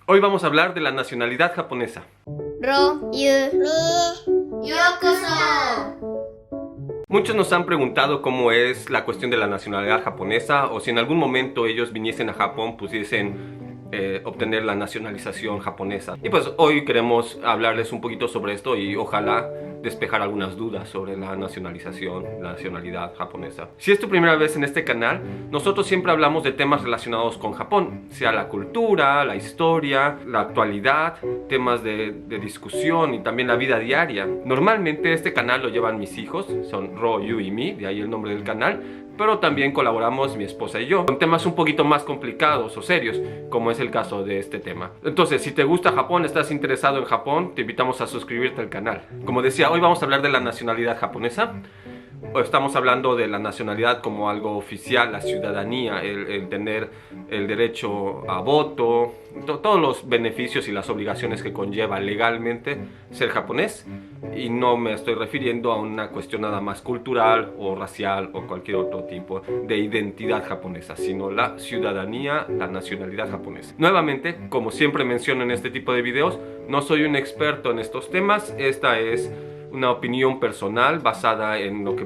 Hoy vamos a hablar de la nacionalidad japonesa. Muchos nos han preguntado cómo es la cuestión de la nacionalidad japonesa, o si en algún momento ellos viniesen a Japón, pudiesen obtener la nacionalización japonesa. Y pues hoy queremos hablarles un poquito sobre esto y ojalá despejar algunas dudas sobre la nacionalización, la nacionalidad japonesa. Si es tu primera vez en este canal, nosotros siempre hablamos de temas relacionados con Japón, sea la cultura, la historia, la actualidad, temas de discusión y también la vida diaria. Normalmente este canal lo llevan mis hijos, son Ro, Yu y Mi, de ahí el nombre del canal, pero también colaboramos mi esposa y yo con temas un poquito más complicados o serios, como es el caso de este tema. Entonces, si te gusta Japón, estás interesado en Japón, te invitamos a suscribirte al canal. Como decía, hoy vamos a hablar de la nacionalidad japonesa. Estamos hablando de la nacionalidad como algo oficial, la ciudadanía, el tener el derecho a voto, todos los beneficios y las obligaciones que conlleva legalmente ser japonés. Y no me estoy refiriendo a una cuestión nada más cultural o racial o cualquier otro tipo de identidad japonesa, sino la ciudadanía, la nacionalidad japonesa. Nuevamente, como siempre menciono en este tipo de videos, no soy un experto en estos temas. Esta es una opinión personal basada en lo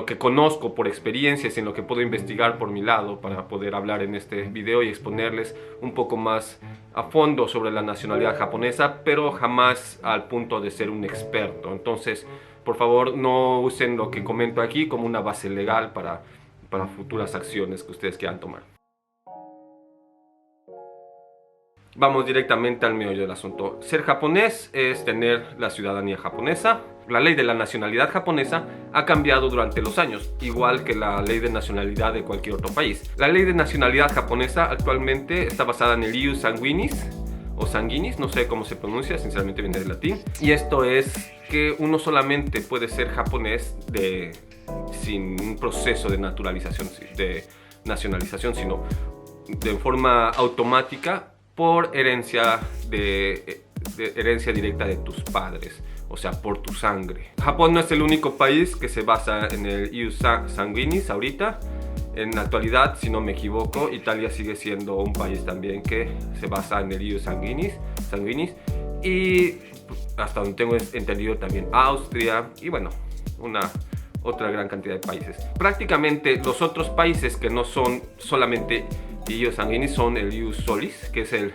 que conozco por experiencias, en lo que puedo investigar por mi lado para poder hablar en este video y exponerles un poco más a fondo sobre la nacionalidad japonesa, pero jamás al punto de ser un experto. Entonces, por favor, no usen lo que comento aquí como una base legal para futuras acciones que ustedes quieran tomar. Vamos directamente al meollo del asunto. Ser japonés es tener la ciudadanía japonesa. La ley de la nacionalidad japonesa ha cambiado durante los años, igual que la ley de nacionalidad de cualquier otro país. La ley de nacionalidad japonesa actualmente está basada en el ius sanguinis, o sanguinis, no sé cómo se pronuncia, sinceramente viene del latín. Y esto es que uno solamente puede ser japonés sin un proceso de naturalización, de nacionalización, sino de forma automática, por herencia herencia directa de tus padres, o sea, por tu sangre. Japón no es el único país que se basa en el ius sanguinis ahorita. En la actualidad, si no me equivoco, Italia sigue siendo un país también que se basa en el ius sanguinis, y hasta donde tengo entendido también Austria y bueno, otra gran cantidad de países. Prácticamente los otros países que no son solamente ius sanguinis son el ius solis, que es el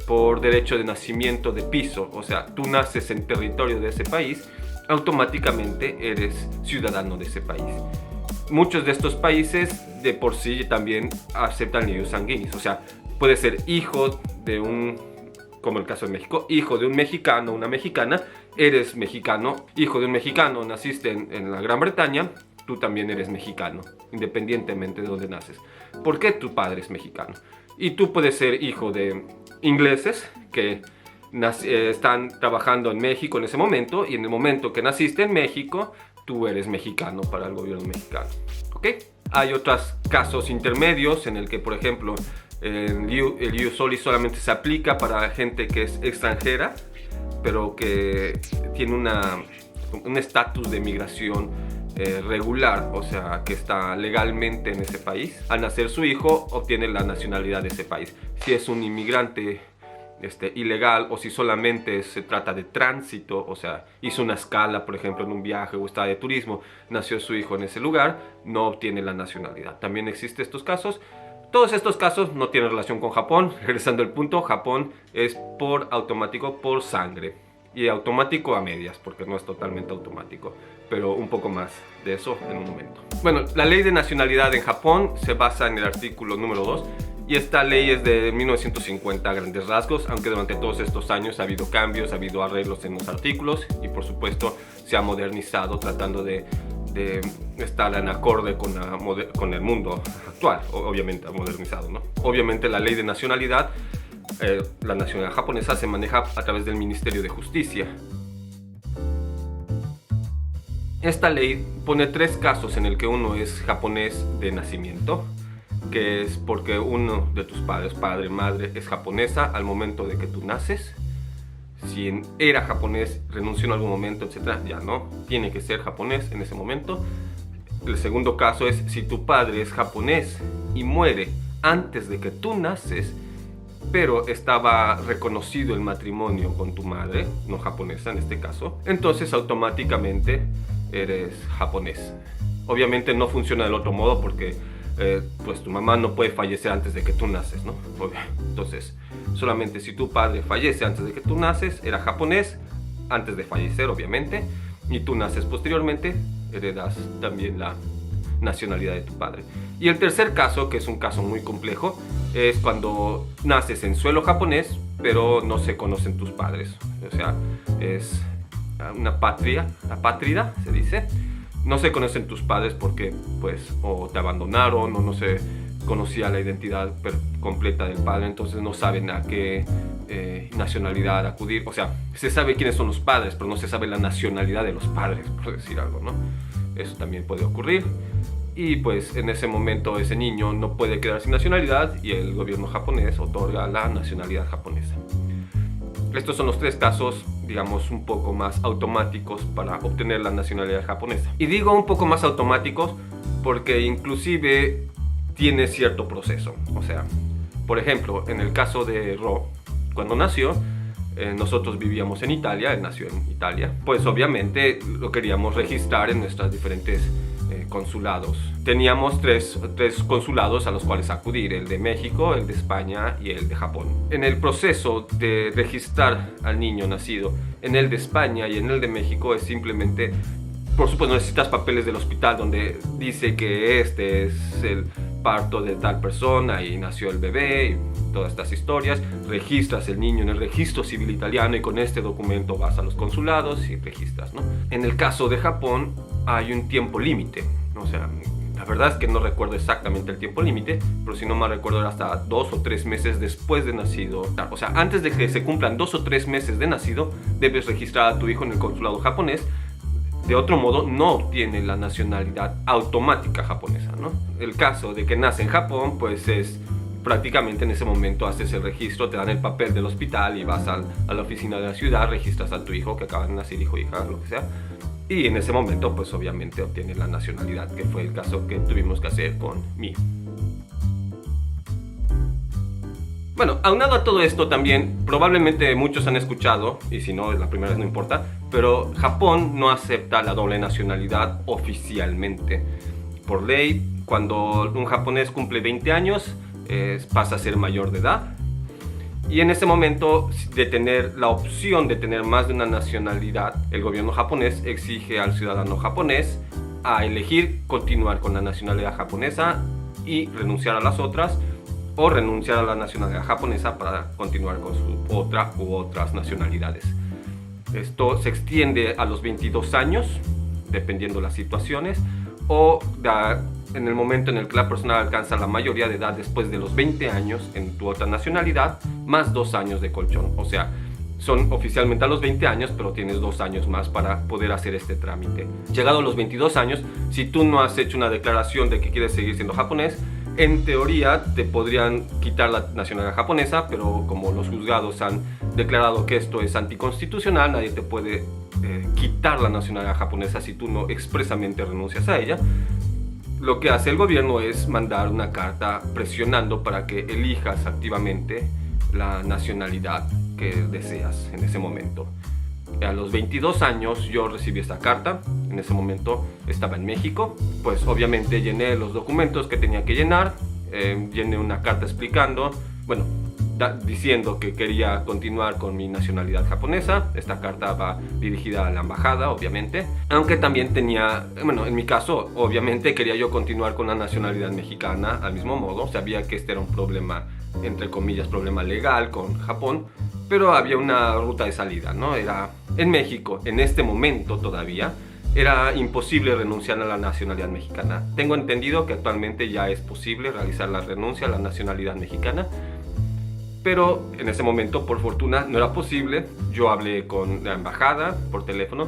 por derecho de nacimiento de piso, o sea, tú naces en territorio de ese país, automáticamente eres ciudadano de ese país. Muchos de estos países de por sí también aceptan el ius sanguinis, o sea, puedes ser hijo de como el caso de México, hijo de un mexicano o una mexicana, eres mexicano, hijo de un mexicano, naciste en la Gran Bretaña, tú también eres mexicano, independientemente de dónde naces. ¿Por qué tu padre es mexicano? Y tú puedes ser hijo de ingleses que están trabajando en México en ese momento, y en el momento que naciste en México, tú eres mexicano para el gobierno mexicano. ¿Ok? Hay otros casos intermedios en el que, por ejemplo, el ius soli solamente se aplica para gente que es extranjera, pero que tiene un estatus de migración regular, o sea, que está legalmente en ese país. Al nacer su hijo, obtiene la nacionalidad de ese país. Si es un inmigrante ilegal, o si solamente se trata de tránsito, o sea, hizo una escala, por ejemplo, en un viaje o está de turismo, nació su hijo en ese lugar, no obtiene la nacionalidad. También existen estos casos. Todos estos casos no tienen relación con Japón. Regresando al punto, Japón es por automático, por sangre. Y automático a medias, porque no es totalmente automático, pero un poco más de eso en un momento. Bueno, la ley de nacionalidad en Japón se basa en el artículo número 2, y esta ley es de 1950 a grandes rasgos, aunque durante todos estos años ha habido cambios, ha habido arreglos en los artículos, y por supuesto se ha modernizado tratando de estar en acorde con el mundo actual. Obviamente ha modernizado, ¿no? Obviamente la ley de nacionalidad, la nacionalidad japonesa, se maneja a través del Ministerio de Justicia. Esta ley pone 3 casos en el que uno es japonés de nacimiento, que es porque uno de tus padres, padre, madre, es japonesa al momento de que tú naces. Si era japonés, renunció en algún momento, etc., ya no, tiene que ser japonés en ese momento. El segundo caso es si tu padre es japonés y muere antes de que tú naces, pero estaba reconocido el matrimonio con tu madre, no japonesa en este caso, entonces automáticamente eres japonés. Obviamente no funciona del otro modo porque pues tu mamá no puede fallecer antes de que tú naces, ¿no? Entonces, solamente si tu padre fallece antes de que tú naces, era japonés antes de fallecer, obviamente, y tú naces posteriormente, heredas también la nacionalidad de tu padre. Y el tercer caso, que es un caso muy complejo, es cuando naces en suelo japonés, pero no se conocen tus padres. O sea, es una apátrida, se dice. No se conocen tus padres porque, pues, o te abandonaron o no se conocía la identidad completa del padre, entonces no saben a qué nacionalidad acudir. O sea, se sabe quiénes son los padres, pero no se sabe la nacionalidad de los padres, por decir algo, ¿no? Eso también puede ocurrir. Y pues en ese momento ese niño no puede quedar sin nacionalidad y el gobierno japonés otorga la nacionalidad japonesa. Estos son los tres casos, digamos, un poco más automáticos para obtener la nacionalidad japonesa. Y digo un poco más automáticos porque inclusive tiene cierto proceso. O sea, por ejemplo, en el caso de Ro, cuando nació, nosotros vivíamos en Italia, él nació en Italia, pues obviamente lo queríamos registrar en nuestros diferentes consulados. Teníamos tres consulados a los cuales acudir, el de México, el de España y el de Japón. En el proceso de registrar al niño nacido en el de España y en el de México es simplemente, por supuesto, necesitas papeles del hospital donde dice que este es el parto de tal persona y nació el bebé y todas estas historias. Registras el niño en el registro civil italiano y con este documento vas a los consulados y registras, ¿no? En el caso de Japón hay un tiempo límite. O sea, la verdad es que no recuerdo exactamente el tiempo límite, pero si no me recuerdo era hasta 2 o 3 meses después de nacido. O sea, antes de que se cumplan 2 o 3 meses de nacido, debes registrar a tu hijo en el consulado japonés. De otro modo, no obtiene la nacionalidad automática japonesa, ¿no? El caso de que nace en Japón, pues es prácticamente en ese momento haces el registro, te dan el papel del hospital y vas a la oficina de la ciudad, registras a tu hijo que acaba de nacer, hijo, hija, lo que sea. Y en ese momento, pues obviamente obtiene la nacionalidad, que fue el caso que tuvimos que hacer con mi. Bueno, aunado a todo esto también, probablemente muchos han escuchado, y si no, es la primera vez, no importa, pero Japón no acepta la doble nacionalidad oficialmente. Por ley, cuando un japonés cumple 20 años, pasa a ser mayor de edad. Y en ese momento, de tener la opción de tener más de una nacionalidad, el gobierno japonés exige al ciudadano japonés a elegir continuar con la nacionalidad japonesa y renunciar a las otras, o renunciar a la nacionalidad japonesa para continuar con su otra u otras nacionalidades. Esto se extiende a los 22 años, dependiendo de las situaciones, o en el momento en el que la persona alcanza la mayoría de edad después de los 20 años en tu otra nacionalidad, más 2 años de colchón. O sea, son oficialmente a los 20 años, pero tienes 2 años más para poder hacer este trámite. Llegado a los 22 años, si tú no has hecho una declaración de que quieres seguir siendo japonés, en teoría te podrían quitar la nacionalidad japonesa, pero como los juzgados han declarado que esto es anticonstitucional, nadie te puede quitar la nacionalidad japonesa si tú no expresamente renuncias a ella. Lo que hace el gobierno es mandar una carta presionando para que elijas activamente la nacionalidad que deseas en ese momento. A los 22 años yo recibí esta carta, en ese momento estaba en México, pues obviamente llené los documentos que tenía que llenar, llené una carta explicando, bueno, diciendo que quería continuar con mi nacionalidad japonesa. Esta carta va dirigida a la embajada, obviamente, aunque también tenía, bueno, en mi caso, obviamente quería yo continuar con la nacionalidad mexicana al mismo modo. Sabía que este era un problema, entre comillas, problema legal con Japón, pero había una ruta de salida, ¿no? Era en México, en este momento todavía, era imposible renunciar a la nacionalidad mexicana. Tengo entendido que actualmente ya es posible realizar la renuncia a la nacionalidad mexicana, pero en ese momento, por fortuna, no era posible. Yo hablé con la embajada por teléfono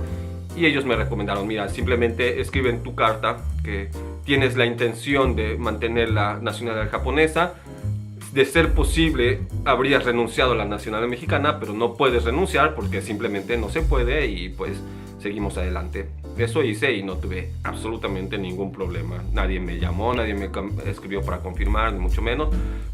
y ellos me recomendaron, mira, simplemente escribe en tu carta que tienes la intención de mantener la nacionalidad japonesa. De ser posible, habrías renunciado a la nacionalidad mexicana, pero no puedes renunciar porque simplemente no se puede y pues seguimos adelante. Eso hice y no tuve absolutamente ningún problema. Nadie me llamó, nadie me escribió para confirmar, ni mucho menos.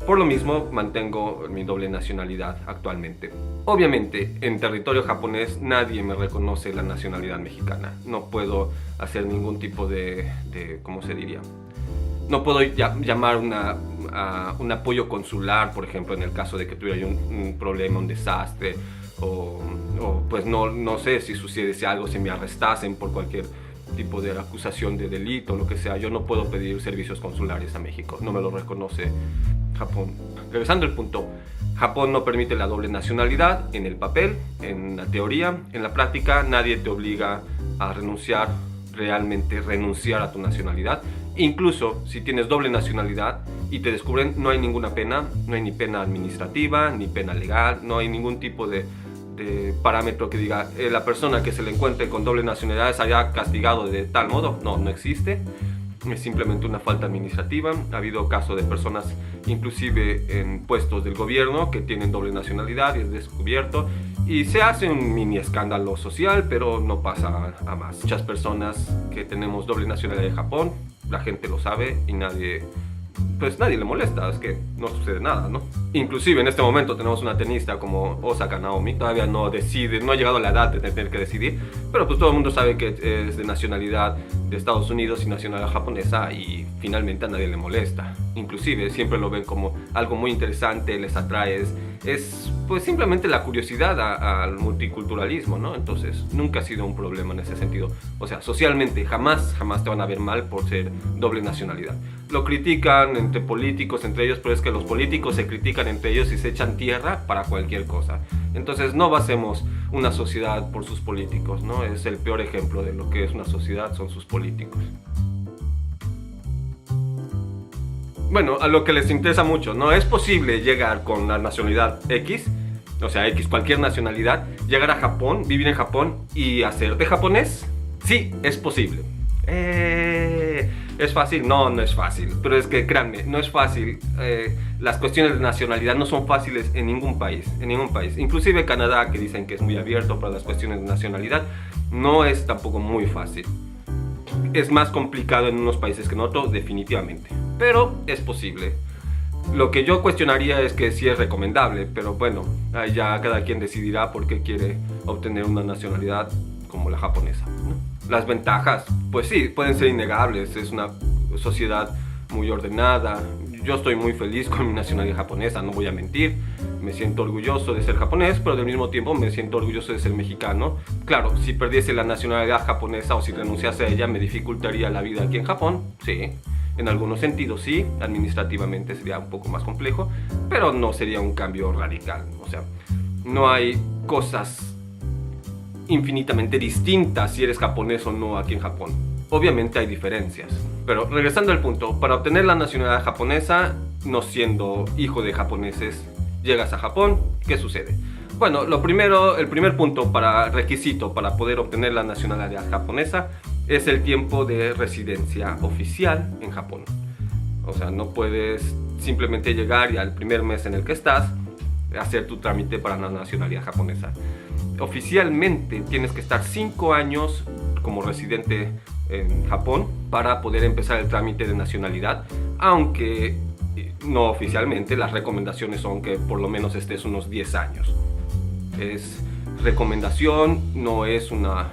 Por lo mismo, mantengo mi doble nacionalidad actualmente. Obviamente, en territorio japonés nadie me reconoce la nacionalidad mexicana. No puedo hacer ningún tipo de ¿cómo se diría? No puedo llamar a un apoyo consular, por ejemplo, en el caso de que tuviera yo un problema, un desastre, o pues no sé si sucediese algo, si me arrestasen por cualquier tipo de acusación de delito, lo que sea. Yo no puedo pedir servicios consulares a México, no me lo reconoce Japón. Regresando al punto, Japón no permite la doble nacionalidad en el papel, en la teoría. En la práctica nadie te obliga a realmente renunciar a tu nacionalidad. Incluso si tienes doble nacionalidad y te descubren, no hay ninguna pena, no hay ni pena administrativa, ni pena legal, no hay ningún tipo de parámetro que diga la persona que se le encuentre con doble nacionalidad es haya castigado de tal modo. No existe. Es simplemente una falta administrativa. Ha habido casos de personas, inclusive en puestos del gobierno, que tienen doble nacionalidad y es descubierto. Y se hace un mini escándalo social, pero no pasa a más. Muchas personas que tenemos doble nacionalidad en Japón, la gente lo sabe y nadie le molesta, es que no sucede nada, ¿no? Inclusive en este momento tenemos una tenista como Osaka Naomi, todavía no decide, no ha llegado a la edad de tener que decidir, pero pues todo el mundo sabe que es de nacionalidad de Estados Unidos y nacionalidad japonesa y finalmente a nadie le molesta. Inclusive siempre lo ven como algo muy interesante, les atrae, es pues simplemente la curiosidad al multiculturalismo, ¿no? Entonces nunca ha sido un problema en ese sentido. O sea, socialmente jamás te van a ver mal por ser doble nacionalidad. Lo critican entre políticos, entre ellos, pero es que los políticos se critican entre ellos y se echan tierra para cualquier cosa. Entonces no basemos una sociedad por sus políticos, ¿no? Es el peor ejemplo de lo que es una sociedad, son sus políticos. Bueno, a lo que les interesa mucho, ¿no? Es posible llegar con la nacionalidad X, o sea, X, cualquier nacionalidad, llegar a Japón, vivir en Japón y hacerte japonés. Sí, es posible. ¿Es fácil? No es fácil. Pero es que, créanme, no es fácil. Las cuestiones de nacionalidad no son fáciles en ningún país. Inclusive Canadá, que dicen que es muy abierto para las cuestiones de nacionalidad, no es tampoco muy fácil. Es más complicado en unos países que en otros, definitivamente. Pero es posible. Lo que yo cuestionaría es que sí es recomendable, pero bueno, ahí ya cada quien decidirá por qué quiere obtener una nacionalidad como la japonesa, ¿no? Las ventajas, pues sí, pueden ser innegables. Es una sociedad muy ordenada. Yo estoy muy feliz con mi nacionalidad japonesa, no voy a mentir. Me siento orgulloso de ser japonés, pero al mismo tiempo me siento orgulloso de ser mexicano. Claro, si perdiese la nacionalidad japonesa o si renunciase a ella, me dificultaría la vida aquí en Japón, sí. En algunos sentidos sí, administrativamente sería un poco más complejo, pero no sería un cambio radical. O sea, no hay cosas infinitamente distintas si eres japonés o no aquí en Japón. Obviamente hay diferencias. Pero regresando al punto, para obtener la nacionalidad japonesa, no siendo hijo de japoneses, llegas a Japón, ¿qué sucede? Bueno, el primer punto requisito para poder obtener la nacionalidad japonesa es el tiempo de residencia oficial en Japón. O sea, no puedes simplemente llegar y al primer mes en el que estás hacer tu trámite para la nacionalidad japonesa. Oficialmente tienes que estar 5 años como residente en Japón para poder empezar el trámite de nacionalidad, aunque no oficialmente las recomendaciones son que por lo menos estés unos 10 años. Es recomendación, no es una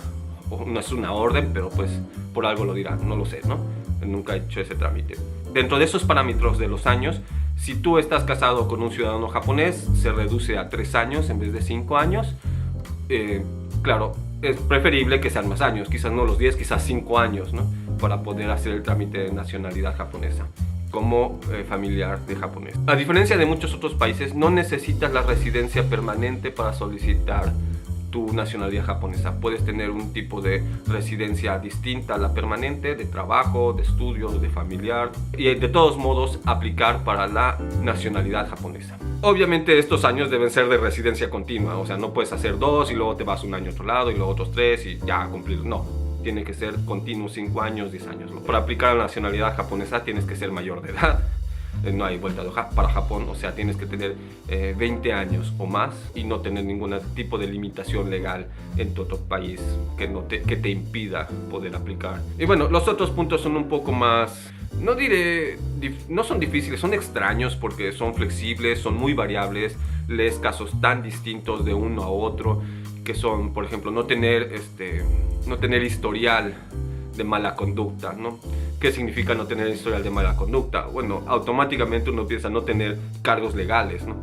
orden, pero pues por algo lo dirán, no lo sé, ¿no? Nunca he hecho ese trámite. Dentro de esos parámetros de los años, si tú estás casado con un ciudadano japonés, se reduce a 3 años en vez de 5 años. Claro, es preferible que sean más años, quizás no los 10, quizás 5 años, ¿no? Para poder hacer el trámite de nacionalidad japonesa como familiar de japonés. A diferencia de muchos otros países, no necesitas la residencia permanente para solicitar tu nacionalidad japonesa. Puedes tener un tipo de residencia distinta a la permanente, de trabajo, de estudio, de familiar, y de todos modos aplicar para la nacionalidad japonesa. Obviamente estos años deben ser de residencia continua, o sea, no puedes hacer 2 y luego te vas un año a otro lado y luego otros 3 y ya cumplir, no. Tiene que ser continuo, 5 años, 10 años. Para aplicar a la nacionalidad japonesa tienes que ser mayor de edad. no hay vuelta para Japón, o sea, tienes que tener 20 años o más y no tener ningún tipo de limitación legal en tu otro país que te impida poder aplicar. Y bueno, los otros puntos son un poco más, no son difíciles, son extraños porque son flexibles, son muy variables, lees casos tan distintos de uno a otro, que son, por ejemplo, no tener historial de mala conducta, ¿no? ¿Qué significa no tener historial de mala conducta? Bueno, automáticamente uno piensa no tener cargos legales, ¿no?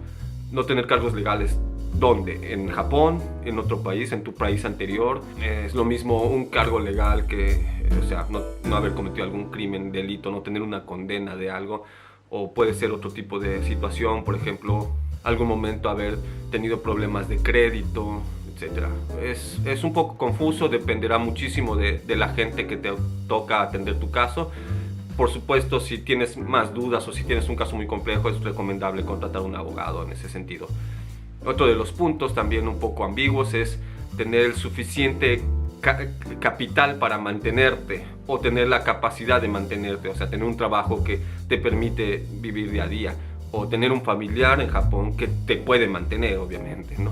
No tener cargos legales, ¿dónde? En Japón, en otro país, en tu país anterior. Es lo mismo un cargo legal que, o sea, no haber cometido algún crimen, delito, no tener una condena de algo, o puede ser otro tipo de situación, por ejemplo, algún momento haber tenido problemas de crédito, etcétera. Es un poco confuso, dependerá muchísimo de la gente que te toca atender tu caso. Por supuesto, si tienes más dudas o si tienes un caso muy complejo, es recomendable contratar a un abogado en ese sentido. Otro de los puntos también un poco ambiguos es tener el suficiente capital para mantenerte o tener la capacidad de mantenerte, o sea, tener un trabajo que te permite vivir día a día, o tener un familiar en Japón que te puede mantener, obviamente, ¿no?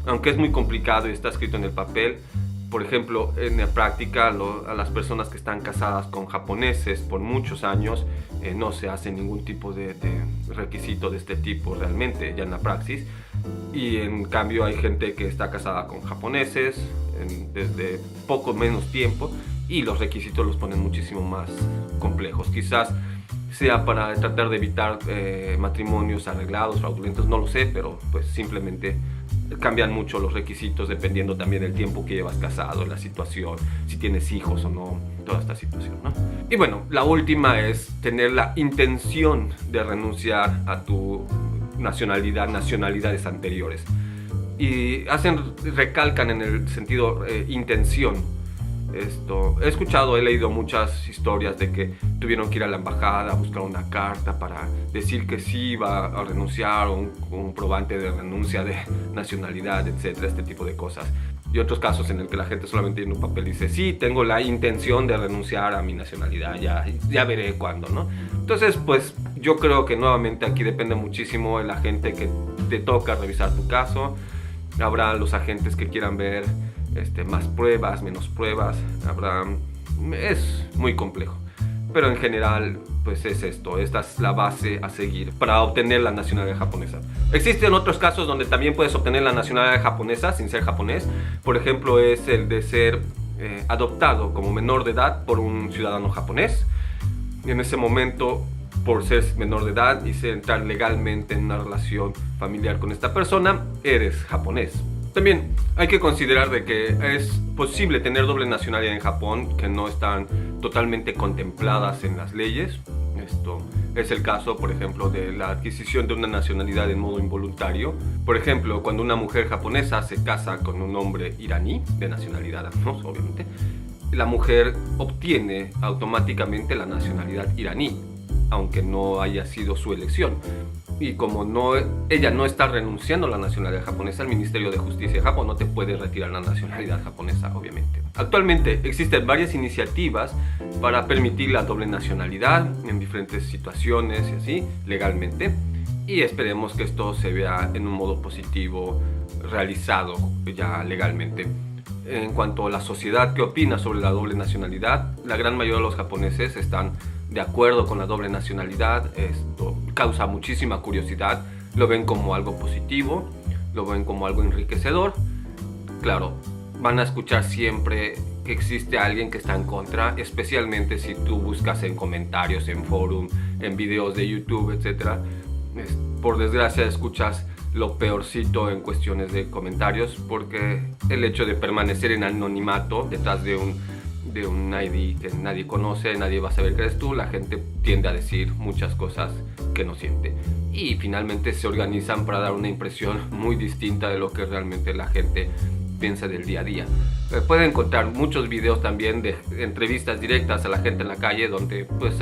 Aunque es muy complicado y está escrito en el papel, por ejemplo, en la práctica, a las personas que están casadas con japoneses por muchos años, no se hace ningún tipo de requisito de este tipo realmente, ya en la praxis. Y en cambio hay gente que está casada con japoneses desde poco menos tiempo y los requisitos los ponen muchísimo más complejos. Quizás sea para tratar de evitar matrimonios arreglados, fraudulentos, no lo sé, pero pues simplemente cambian mucho los requisitos dependiendo también del tiempo que llevas casado, la situación, si tienes hijos o no, toda esta situación, ¿no? Y bueno, la última es tener la intención de renunciar a tu nacionalidades anteriores. Y recalcan en el sentido intención. He leído muchas historias de que tuvieron que ir a la embajada a buscar una carta para decir que sí iba a renunciar, o un comprobante de renuncia de nacionalidad, etcétera, este tipo de cosas. Y otros casos en el que la gente solamente tiene un papel y dice, sí, tengo la intención de renunciar a mi nacionalidad, ya veré cuándo, ¿no? Entonces, pues yo creo que nuevamente aquí depende muchísimo de la gente que te toca revisar tu caso. Habrá los agentes que quieran ver más pruebas, menos pruebas, es muy complejo, pero en general pues es esta es la base a seguir para obtener la nacionalidad japonesa. Existen otros casos donde también puedes obtener la nacionalidad japonesa sin ser japonés. Por ejemplo, es el de ser adoptado como menor de edad por un ciudadano japonés. Y en ese momento, por ser menor de edad y entrar legalmente en una relación familiar con esta persona, eres japonés. También hay que considerar de que es posible tener doble nacionalidad en Japón, que no están totalmente contempladas en las leyes. Esto es el caso, por ejemplo, de la adquisición de una nacionalidad en modo involuntario. Por ejemplo, cuando una mujer japonesa se casa con un hombre iraní, de nacionalidad, ¿no? Obviamente, la mujer obtiene automáticamente la nacionalidad iraní, aunque no haya sido su elección. Y como ella no está renunciando a la nacionalidad japonesa, el Ministerio de Justicia de Japón no te puede retirar la nacionalidad japonesa, obviamente. Actualmente existen varias iniciativas para permitir la doble nacionalidad en diferentes situaciones y así, legalmente. Y esperemos que esto se vea en un modo positivo, realizado ya legalmente. En cuanto a la sociedad, ¿qué opina sobre la doble nacionalidad? La gran mayoría de los japoneses están de acuerdo con la doble nacionalidad. Esto causa muchísima curiosidad, lo ven como algo positivo, lo ven como algo enriquecedor. Claro, van a escuchar siempre que existe alguien que está en contra, especialmente si tú buscas en comentarios, en forum, en videos de YouTube, etc. Por desgracia escuchas lo peorcito en cuestiones de comentarios, porque el hecho de permanecer en anonimato detrás de un ID que nadie conoce, nadie va a saber que eres tú, la gente tiende a decir muchas cosas que no siente y finalmente se organizan para dar una impresión muy distinta de lo que realmente la gente piensa del día a día. Pueden encontrar muchos videos también de entrevistas directas a la gente en la calle, donde pues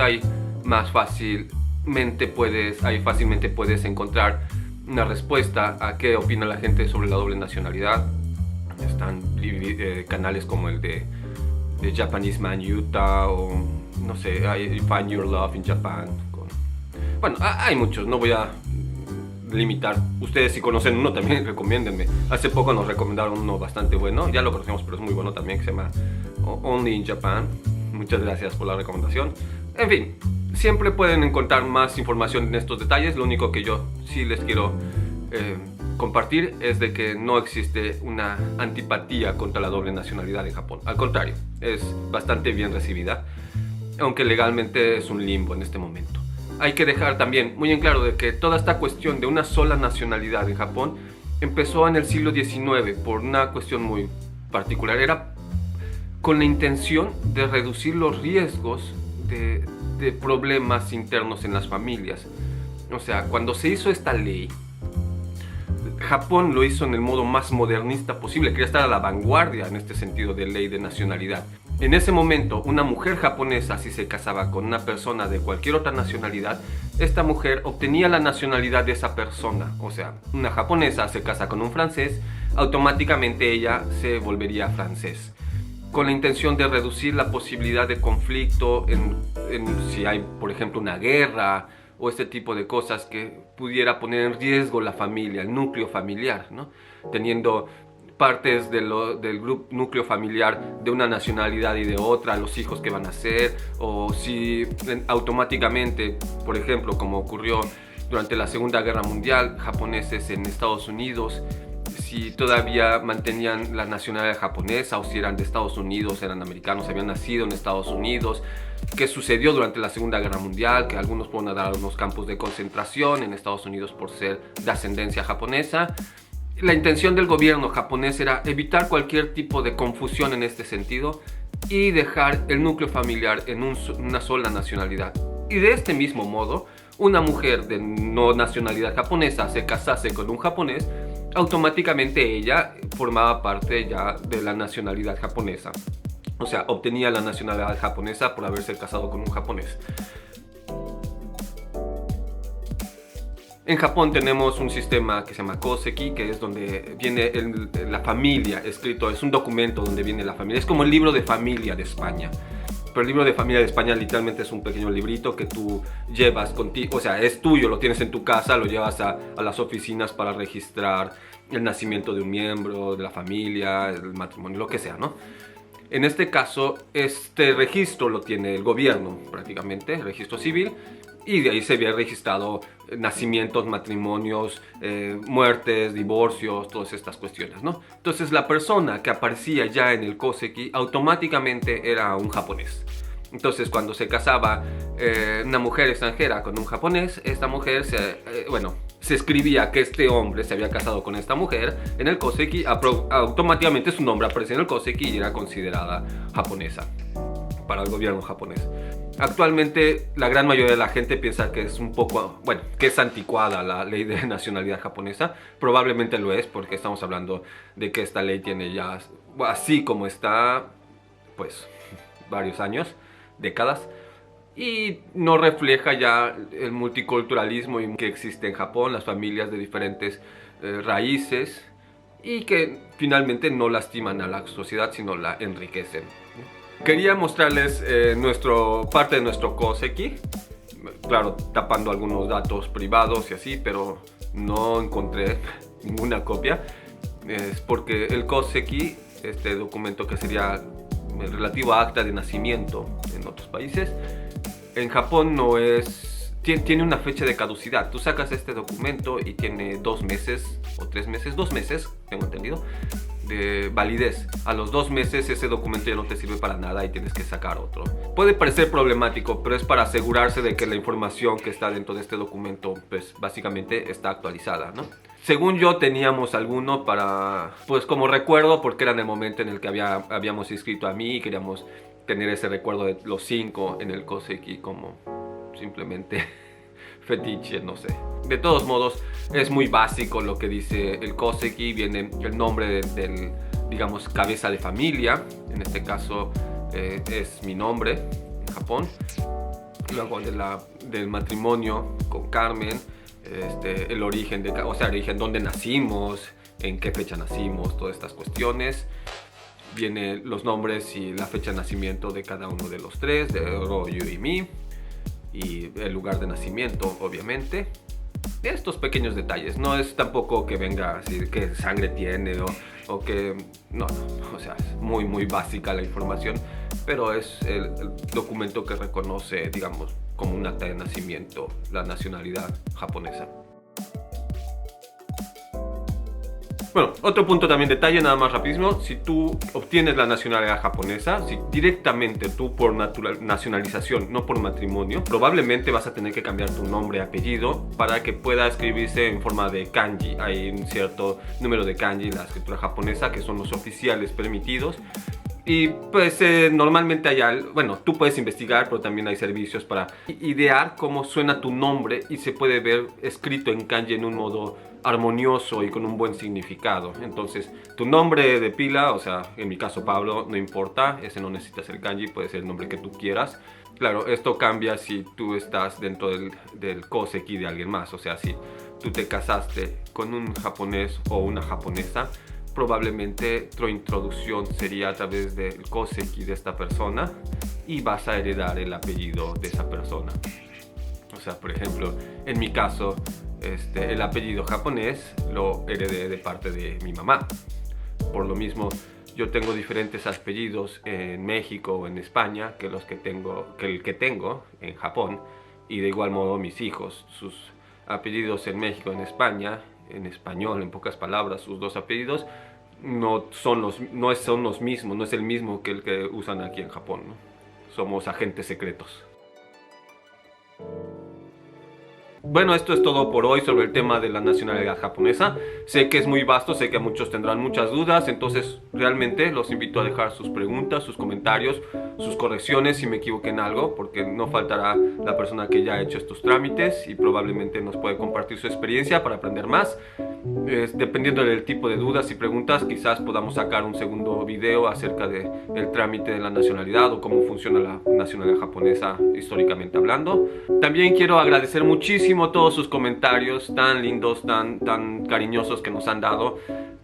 fácilmente puedes encontrar una respuesta a qué opina la gente sobre la doble nacionalidad. Están canales como el de Japanese Man Utah, o no sé, I Find Your Love in Japan, con Bueno, hay muchos, no voy a limitar. Ustedes si conocen uno también recomiéndenme. Hace poco nos recomendaron uno bastante bueno, ya lo conocemos pero es muy bueno también, que se llama Only in Japan. Muchas gracias por la recomendación. En fin, siempre pueden encontrar más información en estos detalles. Lo único que yo sí les quiero compartir es de que no existe una antipatía contra la doble nacionalidad en Japón. Al contrario, es bastante bien recibida, aunque legalmente es un limbo en este momento. Hay que dejar también muy en claro de que toda esta cuestión de una sola nacionalidad en Japón empezó en el siglo XIX por una cuestión muy particular. Era con la intención de reducir los riesgos de problemas internos en las familias. O sea, cuando se hizo esta ley, Japón lo hizo en el modo más modernista posible. Quería estar a la vanguardia en este sentido de ley de nacionalidad. En ese momento, una mujer japonesa, si se casaba con una persona de cualquier otra nacionalidad, esta mujer obtenía la nacionalidad de esa persona. O sea, una japonesa se casa con un francés, automáticamente ella se volvería francés, con la intención de reducir la posibilidad de conflicto si hay, por ejemplo, una guerra o este tipo de cosas que pudiera poner en riesgo la familia, el núcleo familiar, ¿no? Teniendo partes del núcleo familiar de una nacionalidad y de otra, los hijos que van a ser, o si automáticamente, por ejemplo, como ocurrió durante la Segunda Guerra Mundial, japoneses en Estados Unidos, si todavía mantenían la nacionalidad japonesa o si eran de Estados Unidos, eran americanos, habían nacido en Estados Unidos. ¿Qué sucedió durante la Segunda Guerra Mundial? Que algunos fueron a dar a unos campos de concentración en Estados Unidos por ser de ascendencia japonesa. La intención del gobierno japonés era evitar cualquier tipo de confusión en este sentido y dejar el núcleo familiar en una sola nacionalidad. Y de este mismo modo, una mujer de no nacionalidad japonesa se casase con un japonés, automáticamente ella formaba parte ya de la nacionalidad japonesa. O sea, obtenía la nacionalidad japonesa por haberse casado con un japonés. En Japón tenemos un sistema que se llama Koseki, que es donde viene la familia escrito. Es un documento donde viene la familia. Es como el libro de familia de España. Pero el libro de familia de España literalmente es un pequeño librito que tú llevas contigo. O sea, es tuyo, lo tienes en tu casa, lo llevas a las oficinas para registrar el nacimiento de un miembro de la familia, el matrimonio, lo que sea, ¿no? En este caso, este registro lo tiene el gobierno prácticamente, el registro civil. Y de ahí se había registrado nacimientos, matrimonios, muertes, divorcios, todas estas cuestiones, ¿no? Entonces la persona que aparecía ya en el Koseki automáticamente era un japonés. Entonces cuando se casaba una mujer extranjera con un japonés, esta mujer se escribía que este hombre se había casado con esta mujer en el Koseki, automáticamente su nombre aparecía en el Koseki y era considerada japonesa para el gobierno japonés. Actualmente la gran mayoría de la gente piensa que es un poco, que es anticuada la ley de nacionalidad japonesa. Probablemente lo es porque estamos hablando de que esta ley tiene ya, así como está, pues varios años, décadas, y no refleja ya el multiculturalismo que existe en Japón, las familias de diferentes raíces, y que finalmente no lastiman a la sociedad sino la enriquecen. Quería mostrarles parte de nuestro Koseki, claro, tapando algunos datos privados y así, pero no encontré ninguna copia. Es porque el Koseki, este documento que sería el relativo a acta de nacimiento en otros países, en Japón no es, tiene una fecha de caducidad. Tú sacas este documento y tiene 2 meses o 3 meses, 2 meses, tengo entendido, de validez. A los 2 meses ese documento ya no te sirve para nada y tienes que sacar otro. Puede parecer problemático, pero es para asegurarse de que la información que está dentro de este documento, pues básicamente está actualizada, ¿no? Según yo teníamos alguno para, pues como recuerdo, porque era en el momento en el que habíamos inscrito a mí y queríamos tener ese recuerdo de los 5 en el Koseki como simplemente fetiche, no sé. De todos modos, es muy básico lo que dice el Koseki. Viene el nombre del, digamos, cabeza de familia. En este caso es mi nombre en Japón. Luego del matrimonio con Carmen, el origen, origen, dónde nacimos, en qué fecha nacimos, todas estas cuestiones. Vienen los nombres y la fecha de nacimiento de cada uno de los 3, de Ryu y Mi. y el lugar de nacimiento, obviamente. Estos pequeños detalles, no es tampoco que venga así, qué sangre tiene o que... No, o sea, es muy básica la información, pero es el documento que reconoce, digamos, como un acta de nacimiento, la nacionalidad japonesa. Bueno, otro punto también, detalle nada más rapidísimo: si tú obtienes la nacionalidad japonesa, si directamente tú por nacionalización, no por matrimonio, probablemente vas a tener que cambiar tu nombre y apellido para que pueda escribirse en forma de kanji. Hay un cierto número de kanji en la escritura japonesa que son los oficiales permitidos. Y pues normalmente bueno, tú puedes investigar, pero también hay servicios para idear cómo suena tu nombre y se puede ver escrito en kanji en un modo armonioso y con un buen significado. Entonces, tu nombre de pila, o sea, en mi caso Pablo, no importa, ese no necesitas el kanji, puede ser el nombre que tú quieras. Claro, esto cambia si tú estás dentro del koseki de alguien más, o sea, si tú te casaste con un japonés o una japonesa, probablemente tu introducción sería a través del koseki de esta persona y vas a heredar el apellido de esa persona. O sea, por ejemplo, en mi caso, el apellido japonés lo heredé de parte de mi mamá. Por lo mismo, yo tengo diferentes apellidos en México o en España que el que tengo en Japón, y de igual modo mis hijos, sus apellidos en México, en España, en español, en pocas palabras, sus dos apellidos no son los mismos, no es el mismo que el que usan aquí en Japón, ¿no? Somos agentes secretos. Bueno, esto es todo por hoy sobre el tema de la nacionalidad japonesa. Sé que es muy vasto, sé que muchos tendrán muchas dudas, entonces realmente los invito a dejar sus preguntas, sus comentarios, sus correcciones si me equivoqué en algo, porque no faltará la persona que ya ha hecho estos trámites y probablemente nos puede compartir su experiencia para aprender más. Dependiendo del tipo de dudas y preguntas, quizás podamos sacar un segundo video acerca del trámite de la nacionalidad o cómo funciona la nacionalidad japonesa históricamente hablando. También quiero agradecer muchísimo todos sus comentarios tan lindos, tan cariñosos que nos han dado.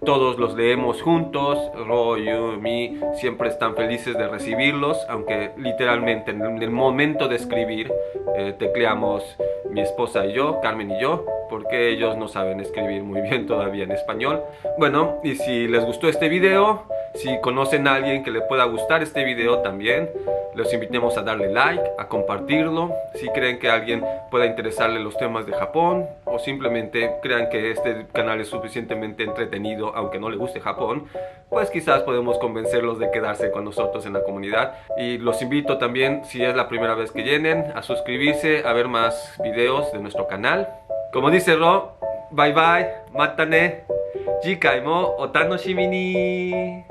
Todos los leemos juntos, Ro, Yu, Mi, siempre están felices de recibirlos, aunque literalmente en el momento de escribir tecleamos mi esposa y yo, Carmen y yo, porque ellos no saben escribir muy bien todavía en español. Bueno, y si les gustó este video, si conocen a alguien que le pueda gustar este video también, los invitemos a darle like, a compartirlo. Si creen que a alguien pueda interesarle los temas de Japón, o simplemente crean que este canal es suficientemente entretenido aunque no le guste Japón, pues quizás podemos convencerlos de quedarse con nosotros en la comunidad. Y los invito también, si es la primera vez que vienen, a suscribirse, a ver más videos de nuestro canal. Como dice Ro, bye bye, mata ne, jikai mo o tanoshimi ni.